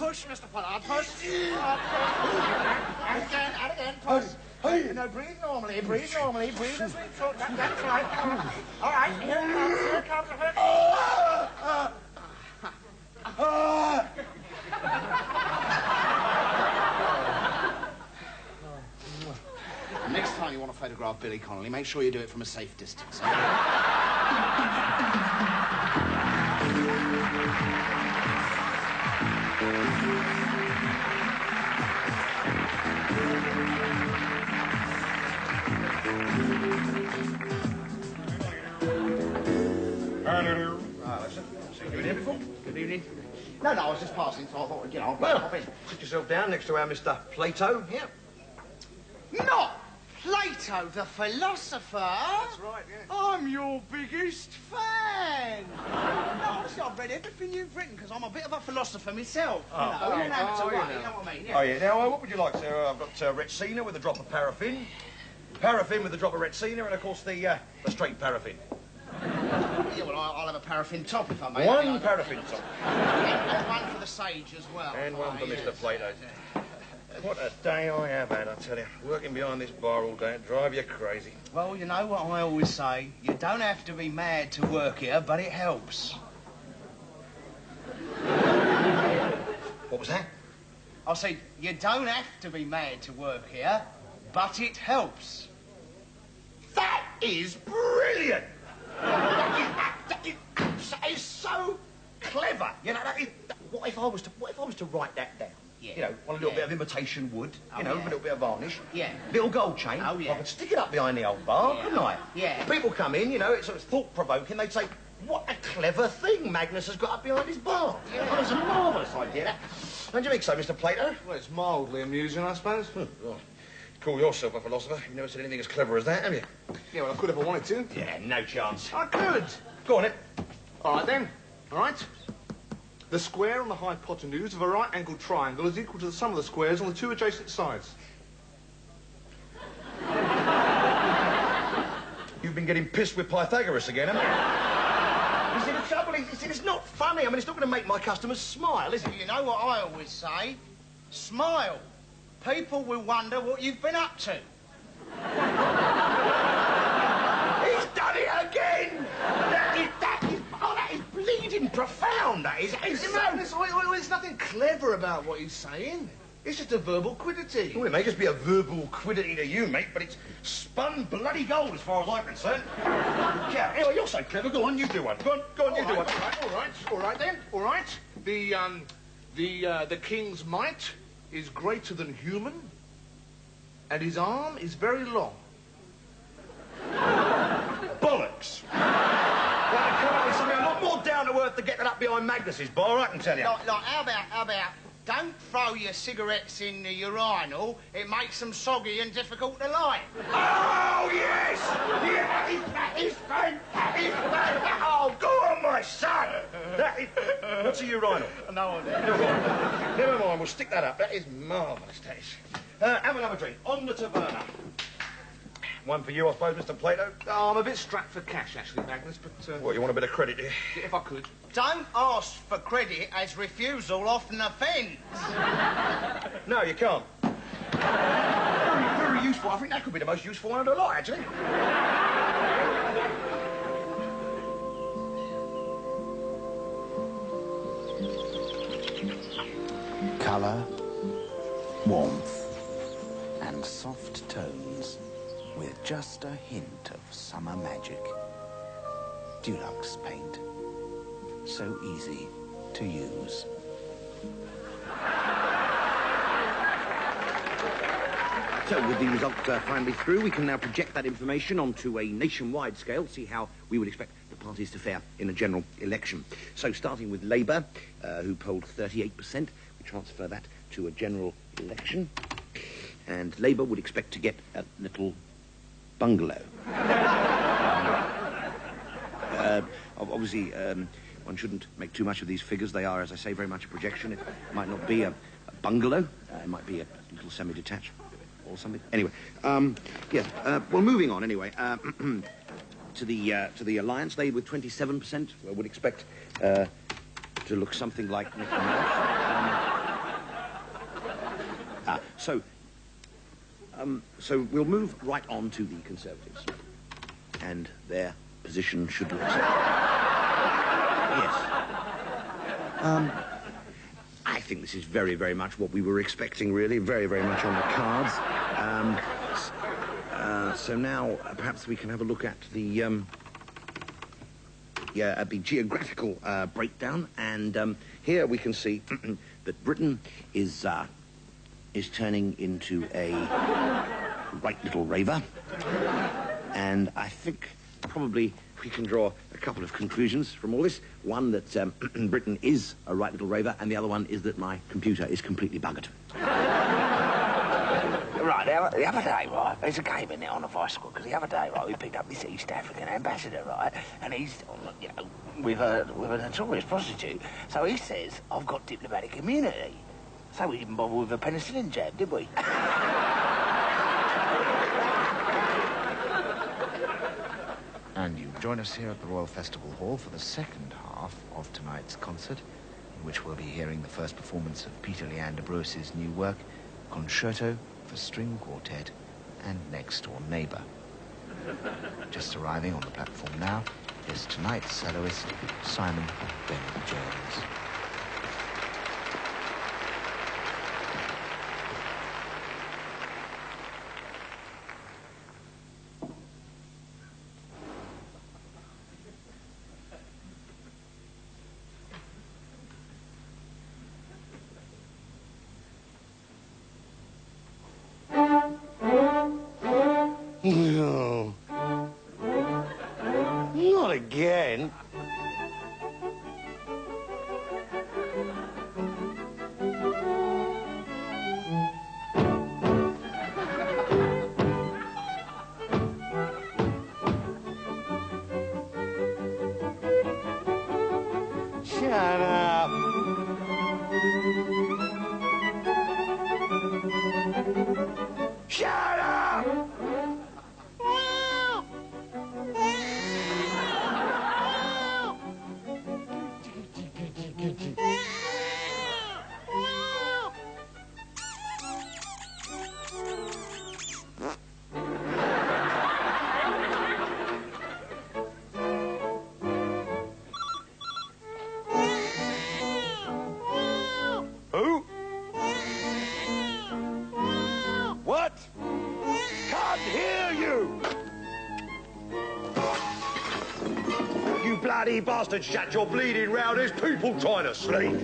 push, Mr. Pollard, push. And again, push. No, breathe normally, breathe as we talk. That's right. All right, here it comes. Next time you want to photograph Billy Connolly, make sure you do it from a safe distance. You in here before? Good evening. No, I was just passing, so I thought, you know, Well, sit yourself down next to our Mr. Plato here. Not Plato, the philosopher. That's right, yeah. I'm your biggest fan. No, honestly, I've read everything you've written because I'm a bit of a philosopher myself. You know what I mean? Yeah. Oh, yeah. Now, what would you like, sir? I've got Retsina with a drop of paraffin, paraffin with a drop of Retsina, and, of course, the straight paraffin. Yeah, well, I'll have a paraffin top if I may. One paraffin top. And one for the sage as well. And one for Mr. Plato. What a day I have had, I tell you. Working behind this bar all day, it'd drive you crazy. Well, you know what I always say? You don't have to be mad to work here, but it helps. What was that? I said, you don't have to be mad to work here, but it helps. That is brilliant! That is so clever. You know, what if I was to write that down? Yeah. You know, on a little bit of imitation wood, you know, yeah. a little bit of varnish. Yeah. Little gold chain. Oh, yeah. I could stick it up behind the old bar, couldn't I? Yeah. People come in, you know, it's sort of thought-provoking. They'd say, what a clever thing Magnus has got up behind his bar. Yeah. Well, it's a marvellous idea, that. Don't you think so, Mr. Plato? Well, it's mildly amusing, I suppose. Right. Call yourself a philosopher. You've never said anything as clever as that, have you? Yeah, well, I could if I wanted to. Yeah, no chance. I could. Go on, then. All right, then. All right. The square on the hypotenuse of a right-angled triangle is equal to the sum of the squares on the two adjacent sides. You've been getting pissed with Pythagoras again, haven't you? You see, the trouble is, it's not funny. I mean, it's not going to make my customers smile, is it? You know what I always say? Smile. People will wonder what you've been up to. He's done it again! That is bleeding profound, that is. There's nothing clever about what he's saying. It's just a verbal quiddity. Well, it may just be a verbal quiddity to you, mate, but it's spun bloody gold as far as I'm concerned. Yeah, anyway, you're so clever. Go on, you do one. Go on, you do one. All right then. All right. The king's might is greater than human, and his arm is very long. Bollocks. Well, come on, something a lot more down to earth to get that up behind Magnus's bar, I can tell you. Like, how about, don't throw your cigarettes in the urinal. It makes them soggy and difficult to light. Oh, yes! That is fantastic! Oh, go on, my son! What's a urinal? No idea. Never mind, we'll stick that up. That is marvellous, that is. Have another drink. On the taverna. One for you, I suppose, Mr. Plato? Oh, I'm a bit strapped for cash, actually, Magnus, but... What, you want a bit of credit here? If I could. Don't ask for credit, as refusal often offends. No, you can't. Very, very useful. I think that could be the most useful one of the lot, actually. Colour, warmth, and soft tones with just a hint of summer magic. Dulux paint. So easy to use. So, with the result finally through, we can now project that information onto a nationwide scale, see how we would expect the parties to fare in a general election. So, starting with Labour, who polled 38%, we transfer that to a general election, and Labour would expect to get a little bungalow. Obviously, one shouldn't make too much of these figures. They are, as I say, very much a projection. It might not be a bungalow. It might be a little semi-detached or something. Anyway, yes. Well, moving on. Anyway, to the Alliance, they with 27% would expect to look something like Nick Marsh. So we'll move right on to the Conservatives. And their position should look so. Yes. I think this is very, very much what we were expecting, really. Very, very much on the cards. So now, perhaps we can have a look at the geographical breakdown. And here we can see that Britain is turning into a right little raver. And I think probably we can draw a couple of conclusions from all this. One, that Britain is a right little raver, and the other one is that my computer is completely buggered. Right, the other day, right, there's a game in it on a bicycle, because the other day, right, we picked up this East African ambassador, right, and he's, you know, with a notorious prostitute, so he says, I've got diplomatic immunity. So we didn't bother with a penicillin jab, did we? And you join us here at the Royal Festival Hall for the second half of tonight's concert, in which we'll be hearing the first performance of Peter Leander Bruce's new work, Concerto for String Quartet and Next Door Neighbour. Just arriving on the platform now is tonight's soloist, Simon Ben-Jones. No. Not again. Shut up. Shut up! Who? What? Can't hear you! You bloody bastard, shut your bleeding round. There's people trying to sleep.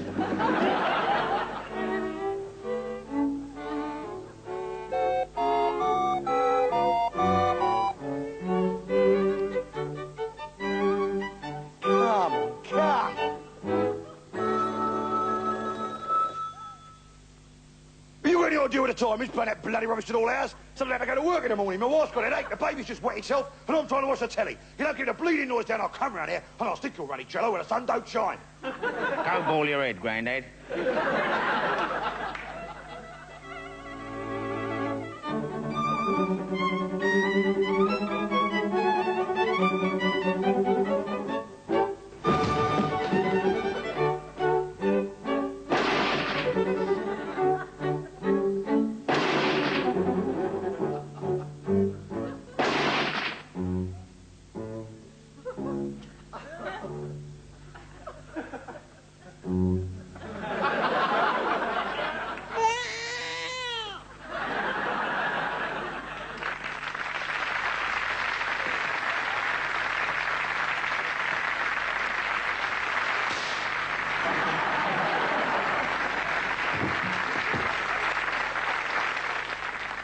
Come. Have you got any idea what the time is? Playing that bloody rubbish at all hours? Something have to go to work in the morning. My wife's got a headache, the baby's just wet itself, and I'm trying to watch the telly. You don't get the bleeding noise down, I'll come round here, and I'll stick your runny cello where the sun don't shine. Don't ball your head, Grandad.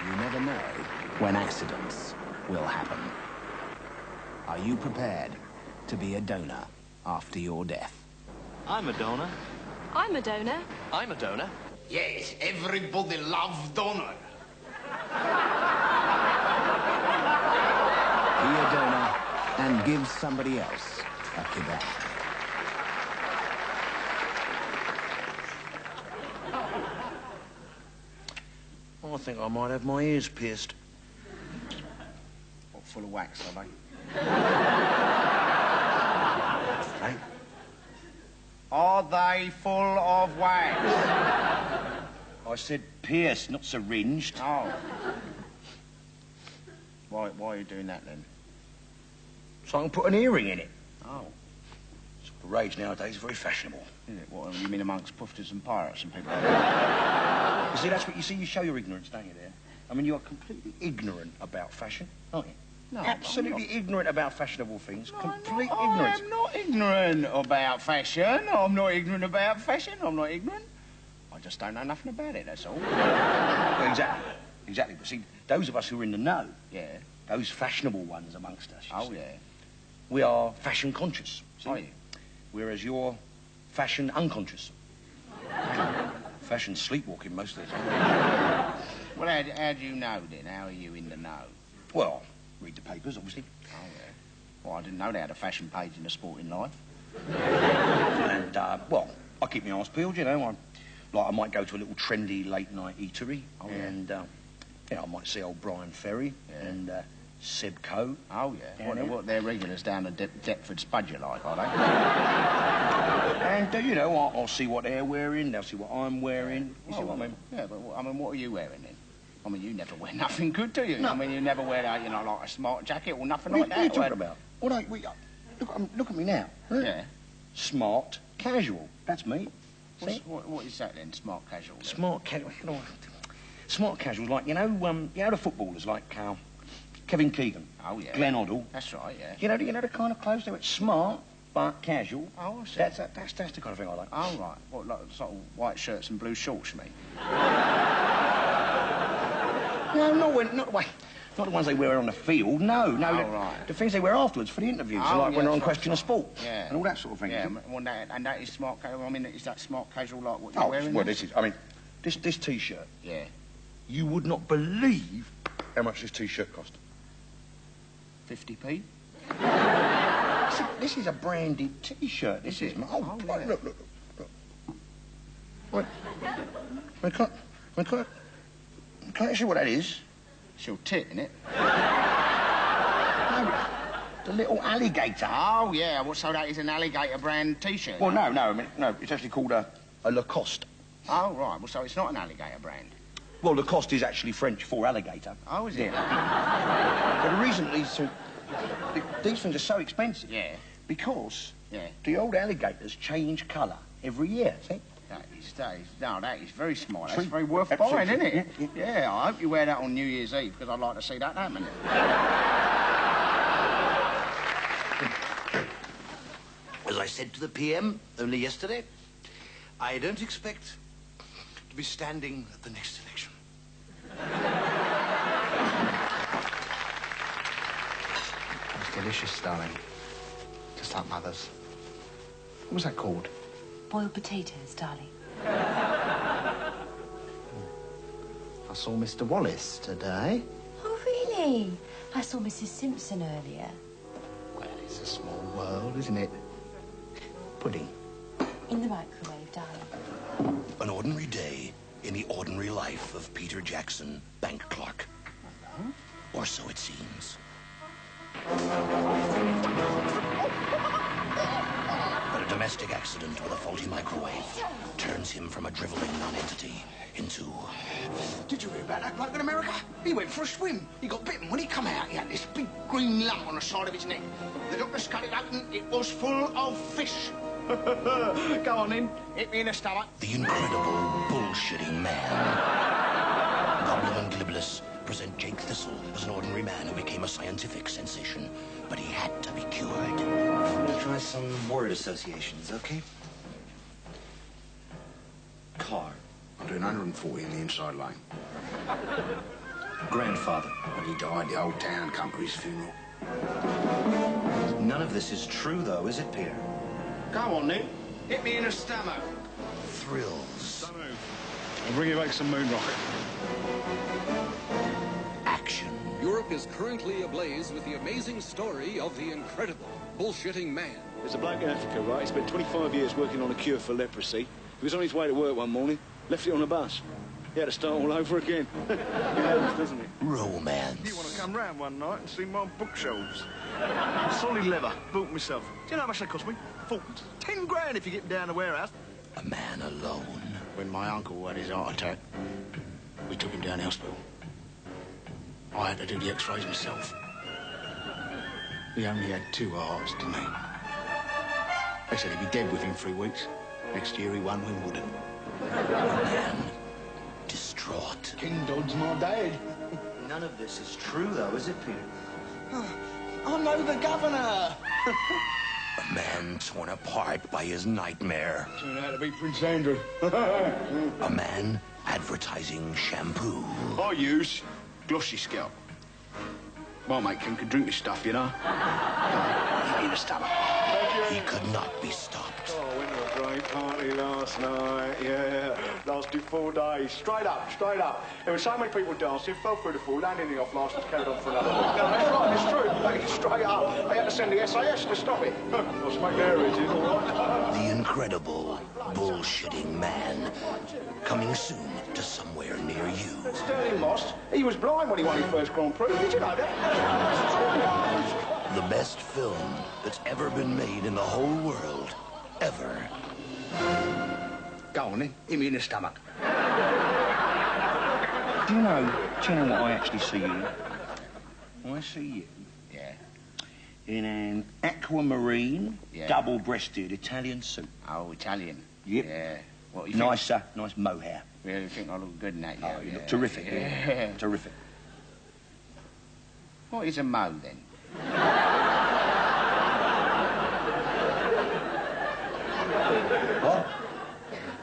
You never know when accidents will happen. Are you prepared to be a donor after your death? I'm a donor. I'm a donor. I'm a donor. Yes, everybody loves donor. Be a donor and give somebody else a kebab. I think I might have my ears pierced. What, full of wax, are they? Are they full of wax? I I said pierced, not syringed. Oh. Why are you doing that, then? So I can put an earring in it. Oh. It's the rage nowadays, very fashionable. Is it? What, you mean amongst pufters and pirates and people like that? You see, that's what you see. You show your ignorance, don't you, there? I mean, you are completely ignorant about fashion, aren't you? No, absolutely ignorant about fashionable things. No, Complete I'm ignorance. I'm not ignorant about fashion. I'm not ignorant about fashion. I'm not ignorant. I just don't know nothing about it, that's all. Well, exactly. Exactly. But see, those of us who are in the know, Yeah. those fashionable ones amongst us, you Oh, see, yeah. we are fashion conscious. See? Are you? Whereas you're fashion unconscious. Fashion sleepwalking most of the time. Well, how do you know, then? How are you in the know? Well, read the papers, obviously. Oh, yeah. Well, I didn't know they had a fashion page in the Sporting Life. And, well, I keep my arse peeled, you know. I might go to a little trendy late-night eatery. Oh, yeah. And, you know, I might see old Brian Ferry and Seb Coe. Oh, yeah. What, they're regulars down at Deptford Spud, you like, are they? And, you know, I'll see what they're wearing, they'll see what I'm wearing. You see what I mean? Yeah, but, I mean, what are you wearing, then? I mean, you never wear nothing good, do you? No. I mean, you never wear, like a smart jacket or nothing What like that. are you talking about? Look at me now. Huh? Yeah. Smart, casual. That's me. See? What is that, then, smart casual? Then? Smart casual. You know, smart casual, like, you know the footballers like Kevin Keegan. Oh, yeah. Glenn Hoddle. That's right, yeah. You know the kind of clothes they wear? Smart, but casual. Oh, I see. That's the kind of thing I like. Oh, right. What, like sort of white shirts and blue shorts, you mean? No, not the ones they wear on the field. No. Right. The things they wear afterwards for the interviews, Oh, like when they're on right, Question of Sport. Yeah. And all that sort of thing. Yeah, well, and that is smart casual. I mean, is that smart casual like what you're wearing? Well, then? this is. I mean, this T-shirt. Yeah. You would not believe how much this T-shirt cost. 50p? This is a branded T-shirt. This is. Oh, yeah. look. Wait, can't you see what that is? It's your tit, innit? No, the little alligator. Oh, yeah. Well, so that is an alligator brand T-shirt? Well, no. I mean, no. It's actually called a Lacoste. Oh, right. Well, so it's not an alligator brand. Well, Lacoste is actually French for alligator. Oh, is it? But the reason these things are so expensive. Yeah. Because Yeah. the old alligators change colour every year. See? That is very smart. That's Sweet. very worth Absolutely. buying, isn't it? Yeah, I hope you wear that on New Year's Eve, because I'd like to see that happen. As I said to the PM only yesterday, I don't expect to be standing at the next election. It's delicious, darling. Just like Mother's. What was that called? Boiled potatoes, darling. I saw Mr. Wallace today. Oh, really? I saw Mrs. Simpson earlier. Well, it's a small world, isn't it? Pudding. In the microwave, darling. An ordinary day in the ordinary life of Peter Jackson, bank clerk. Or so it seems. But a domestic accident with a faulty microwave turns him from a driveling nonentity into... Did you hear about that bloke in America? He went for a swim. He got bitten. When he come out, he had this big green lump on the side of his neck. The doctor cut it open. It was full of fish. Go on, then. Hit me in the stomach. The incredible bullshitting man. Goblin and Glibulus present Jake Thistle as an ordinary man who became a scientific sensation, but he had to be cured. I'm gonna try some word associations, okay? Car. I'm doing 140 in the inside lane. Grandfather. When he died, the whole town come to his funeral. None of this is true, though, is it, Peter? Go on, then. Hit me in the stomach. Thrills. Don't move. I'll bring you back some moon rock. Action. Europe is currently ablaze with the amazing story of the incredible bullshitting man. There's a bloke in Africa, right? He spent 25 years working on a cure for leprosy. He was on his way to work one morning, left it on a bus. He had to start all over again. It happens, doesn't it? Romance. You want to come round one night and see my bookshelves? Solid leather, built myself. Do you know how much they cost me? Fortunes. 10 grand if you get them down the warehouse. A man alone. We're when my uncle had his heart attack, we took him down the hospital. I had to do the x-rays myself. He only had 2 hearts, didn't he? They said he'd be dead within 3 weeks. Next year he won Wimbledon. Man, distraught. King Dodd's my dad. None of this is true, though, is it, Peter? I know the governor. A man torn apart by his nightmare. Turned out to be Prince Andrew. A man advertising shampoo. I use Glossy Scalp. My mate King could drink this stuff, you know. Give me the stomach. He could not be stopped. Oh, went to a great party last night, yeah. Lasted 4 days. Straight up, straight up. There were so many people dancing, fell through the floor, landed in the off licence, carried on for another week. No, that's right, it's true. Like, straight up. They had to send the SAS to stop it. I'll smoke their heads in, all right? The incredible, bullshitting man. Coming soon to somewhere near you. Sterling lost. He was blind when he won his first Grand Prix. Did you know that? The best film that's ever been made in the whole world. Ever. Go on, then. Hit me in the stomach. Do you know what I actually see you in? I see you. Yeah. In an aquamarine, double-breasted Italian suit. Oh, Italian. Yep. Yeah. What, you nice mohair. Really, you think I look good in that? Oh, you look terrific. Yeah. Terrific. What is a mo, then? What?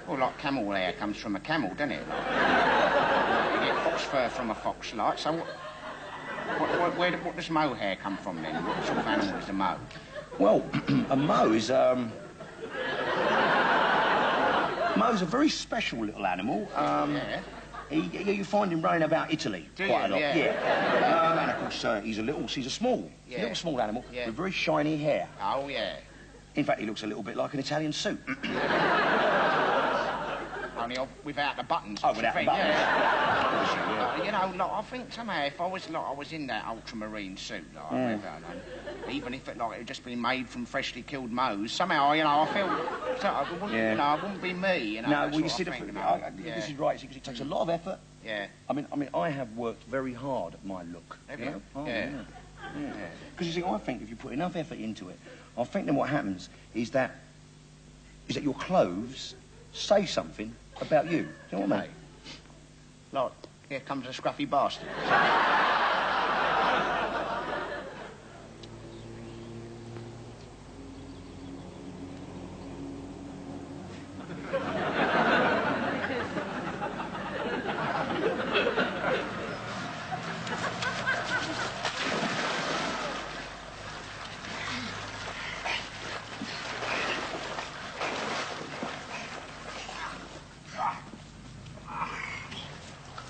Well, like camel hair comes from a camel, doesn't it? Like, you get fox fur from a fox, like, so what does mohair come from, then? What sort of animal is a mo? Well, a mo is, Mo's a very special little animal. You find him running about Italy quite a lot. Yeah. And of course, he's a small animal with very shiny hair. Oh, yeah. In fact, he looks a little bit like an Italian suit. Only without the buttons. Oh, without the buttons. Yeah. You know, like, I think somehow if I was in that ultramarine suit, like, even if it had just been made from freshly killed mows, somehow, you know, I feel, it wouldn't be me. You know, no, well, you see, this is right, because it takes a lot of effort. Yeah. I mean, I have worked very hard at my look. Have you? Oh, yeah. Because you see, I think if you put enough effort into it, I think then what happens is that your clothes say something about you. Do you know what I mean? Like, here comes a scruffy bastard.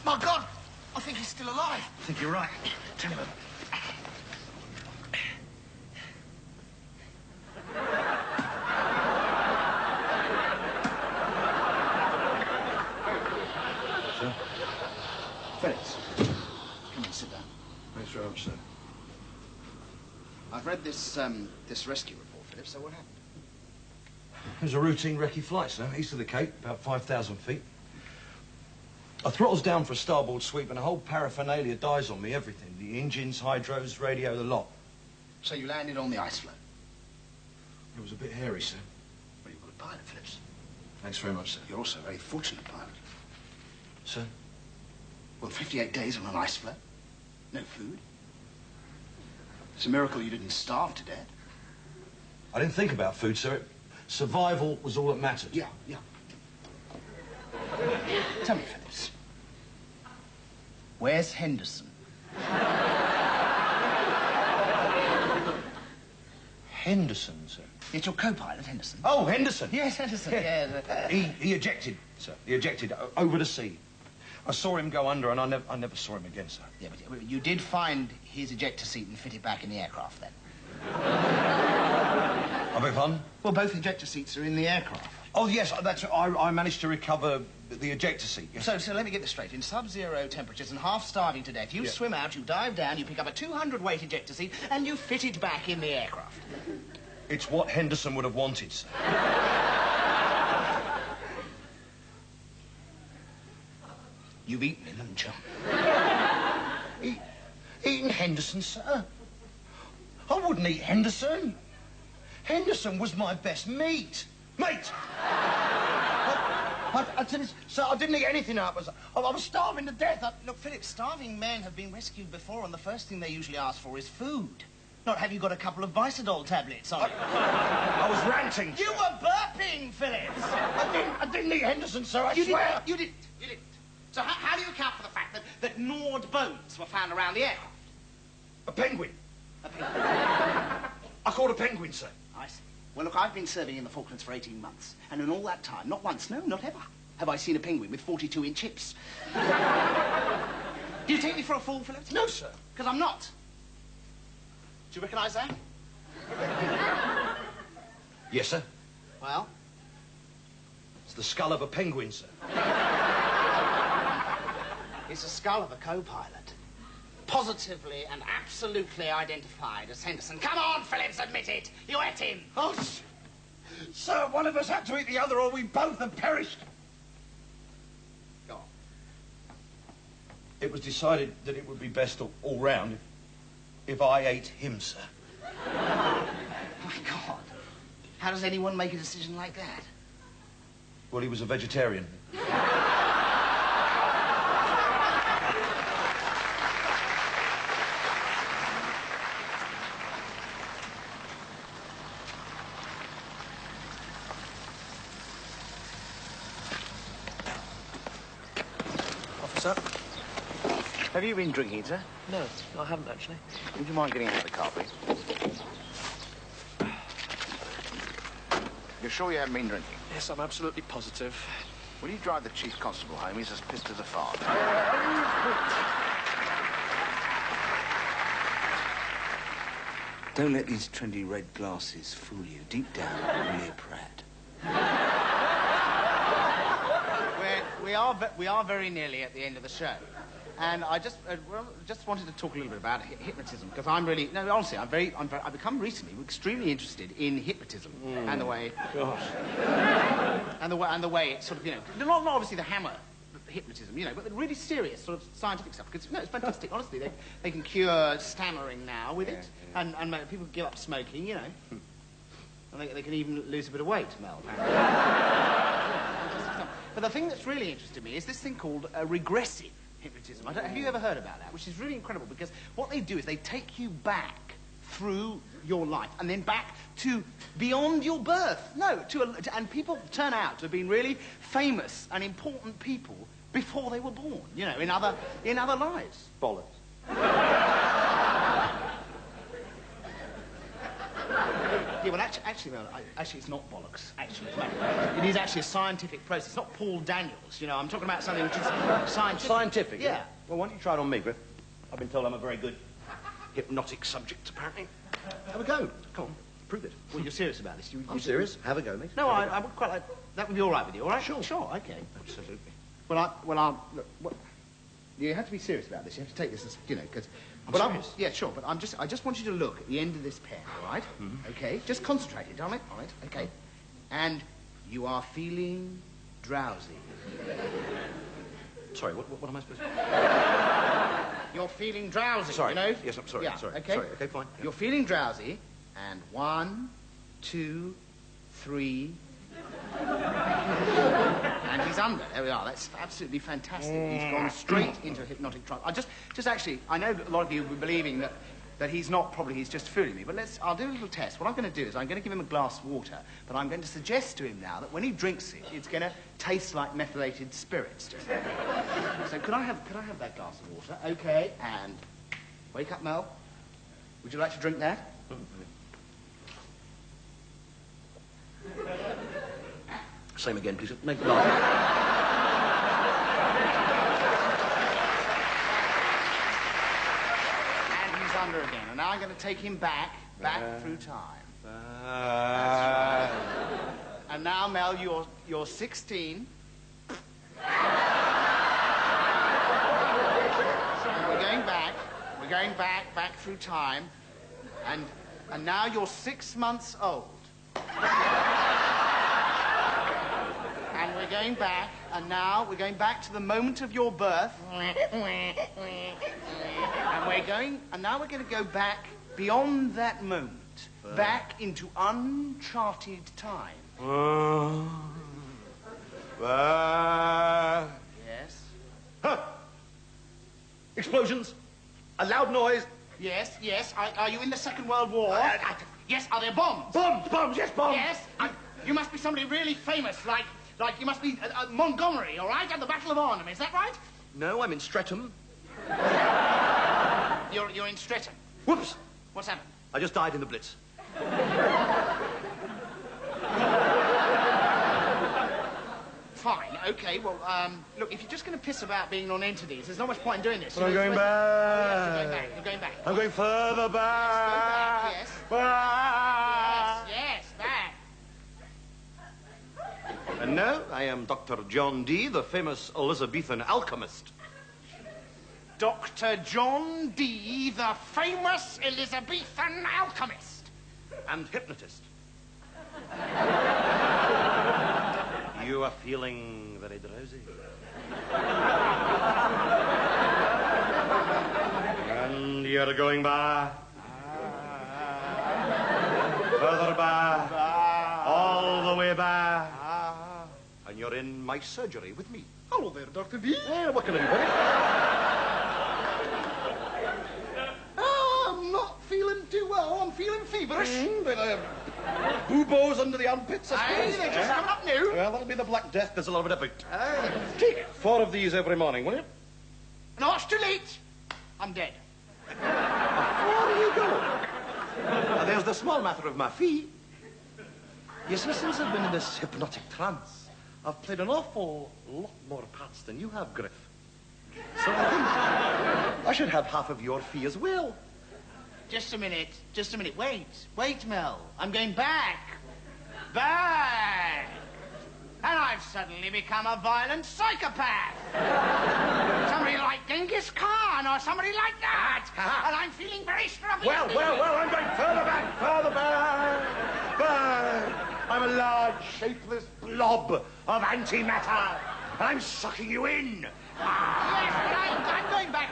My God! I think he's still alive. I think you're right. Tell him. Sir? Phillips, come and sit down. Thanks very much, sir. I've read this rescue report, Phillips, so what happened? It was a routine recce flight, sir, east of the Cape, about 5,000 feet. I throttles down for a starboard sweep and a whole paraphernalia dies on me, everything. The engines, hydros, radio, the lot. So you landed on the ice floe? It was a bit hairy, sir. Well, you're a good pilot, Phillips. Thanks very much, sir. You're also a very fortunate pilot. Sir? Well, 58 days on an ice floe. No food. It's a miracle you didn't starve to death. I didn't think about food, sir. Survival was all that mattered. Yeah. Tell me, Phillips. Where's Henderson? Henderson, sir? It's your co-pilot, Henderson. Oh, Henderson? Yes, Henderson, yeah. He ejected, sir. He ejected over the sea. I saw him go under and I never saw him again, sir. Yeah, but you did find his ejector seat and fit it back in the aircraft, then? I beg pardon? Well, both ejector seats are in the aircraft. Oh, yes, I managed to recover the ejector seat. Yes. So let me get this straight. In sub-zero temperatures and half starving to death, you swim out, you dive down, you pick up a 200-weight ejector seat, and you fit it back in the aircraft. It's what Henderson would have wanted, sir. You've eaten him, haven't you? Eaten Henderson, sir? I wouldn't eat Henderson. Henderson was my best meat. Mate! Sir, I didn't eat anything up. I was starving to death. Look, Philip, starving men have been rescued before, and the first thing they usually ask for is food. Not have you got a couple of Bicidol tablets on it? I was ranting. You were burping, Philip. I didn't eat Henderson, sir, I swear. You didn't. So how do you account for the fact that gnawed bones were found around the aircraft? A penguin. A penguin. I caught a penguin, sir. I see. Well, look, I've been serving in the Falklands for 18 months, and in all that time, not once, no, not ever, have I seen a penguin with 42-inch hips. Do you take me for a fool, Philip? No, sir. Because I'm not. Do you recognise that? Yes, sir. Well? It's the skull of a penguin, sir. It's the skull of a co-pilot. Positively and absolutely identified as Henderson. Come on, Phillips, admit it. You ate him. Oh, sir, one of us had to eat the other or we both have perished. Go on. It was decided that it would be best all round if I ate him, sir. Oh, my God. How does anyone make a decision like that? Well, he was a vegetarian. Officer? Have you been drinking, sir? No, I haven't actually. Would you mind getting out of the car, please? You're sure you haven't been drinking? Yes, I'm absolutely positive. Will you drive the chief constable home? He's as pissed as a fart. Don't let these trendy red glasses fool you. Deep down, we're Pratt. We are very nearly at the end of the show. And I just wanted to talk a little bit about hypnotism, because I'm really, no, honestly, I've become recently extremely interested in hypnotism and the way, Gosh. and the way it's sort of, you know, not obviously the hammer hypnotism, you know, but the really serious sort of scientific stuff, because, you know, it's fantastic. Honestly, they can cure stammering now with it, and people give up smoking, you know, and they can even lose a bit of weight, Mel. But the thing that's really interested me is this thing called regressive hypnotism. Have you ever heard about that? Which is really incredible, because what they do is they take you back through your life and then back to beyond your birth. No, and people turn out to have been really famous and important people before they were born. You know, in other lives. Bollocks. Yeah, well, actually, it's not bollocks. Actually, it is actually a scientific process. It's not Paul Daniels. You know, I'm talking about something which is scientific. Scientific? Yeah. Well, why don't you try it on me, Griff? I've been told I'm a very good hypnotic subject, apparently. Have a go. Come on, prove it. Well, you're serious about this. I'm serious. Have a go, mate. No, I would quite like... That would be all right with you, all right? Sure. Sure, okay. Absolutely. Look, you have to be serious about this. You have to take this as, you know, because... I'm serious. Yeah, sure, but I just want you to look at the end of this pen, all right? Mm-hmm. Okay? Just concentrate it, darling. All right, okay. And you are feeling drowsy. Sorry, what am I supposed to do? You're feeling drowsy, Sorry. you know? Yes, I'm sorry. Yeah, sorry. okay? Sorry, okay, fine. Yeah. You're feeling drowsy, and 1, 2, 3... And he's under. There we are. That's absolutely fantastic. He's gone straight into a hypnotic trance. I know a lot of you were believing that he's just fooling me, but I'll do a little test. What I'm going to do is I'm going to give him a glass of water, but I'm going to suggest to him now that when he drinks it, it's going to taste like methylated spirits. So could I have that glass of water? Okay, and wake up, Mel. Would you like to drink that? Same again, please. Make the laugh. And he's under again. And now I'm going to take him back through time. That's right. And now, Mel, you're 16. And we're going back through time. And now you're 6 months old. And we're going back And now we're going back to the moment of your birth. And now we're going to go back beyond that moment. Back into uncharted time. Yes? Huh. Explosions. A loud noise. Yes, yes. Are you in the Second World War? Yes, are there bombs? Bombs, yes, bombs. Yes. You must be somebody really famous, like you must be Montgomery, all right, at the Battle of Arnhem. Is that right? No, I'm in Streatham. You're in Streatham. Whoops. What's happened? I just died in the Blitz. Fine, okay, well, look, if you're just going to piss about being non-entities, there's not much point in doing this. But I'm going back. Yes, you're going back. I'm going further back. Yes, Back. yes, back. And now I am Dr. John Dee, the famous Elizabethan alchemist. Dr. John Dee, the famous Elizabethan alchemist. And hypnotist. You are feeling very drowsy. And you're going back. Further back. All the way back. And you're in my surgery with me. Hello there, Dr. Dee. What can I do for you? I'm not feeling too well. I'm feeling feverish. Buboes under the armpits, I suppose. They're just coming up new. Well, that'll be the Black Death. There's a lot of it about. Take 4 of these every morning, will you? No, it's too late. I'm dead. Before you go. Now, there's the small matter of my fee. You see, since I've been in this hypnotic trance, I've played an awful lot more parts than you have, Griff. So I think I should have half of your fee as well. Just a minute. Wait, Mel. I'm going back. Back. And I've suddenly become a violent psychopath. Somebody like Genghis Khan or somebody like that. And I'm feeling very strongly. Well, I'm going further back. Back. I'm a large, shapeless blob of antimatter. And I'm sucking you in. Yes, but I'm going back.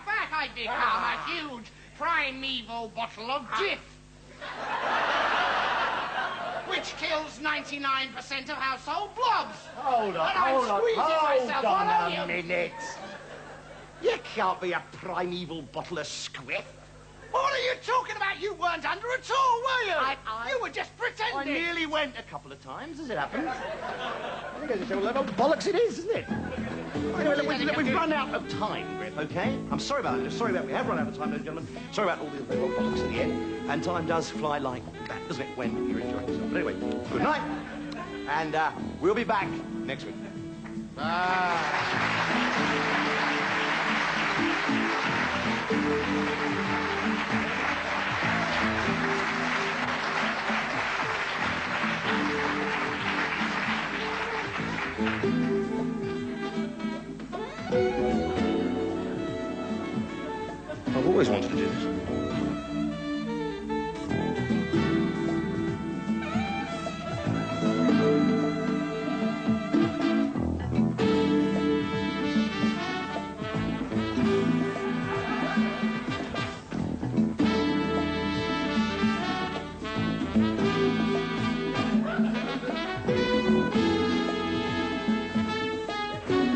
Back. I become a huge primeval bottle of Jif. Which kills 99% of household blobs. Hold on a minute. You can't be a primeval bottle of squiff. What are you talking about? You weren't under at all, were you? You were just pretending. I nearly went a couple of times, as it happens. I think it's a level of bollocks it is, isn't it? Anyway, look, we've run out of time, Griff, OK? I'm sorry about it. We have run out of time, ladies and gentlemen. Sorry about all the bollocks at the end. And time does fly like that, doesn't it, when you're enjoying yourself. But anyway, good night. And we'll be back next week. Bye. I've always wanted to do this.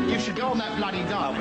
You should go on that bloody dive.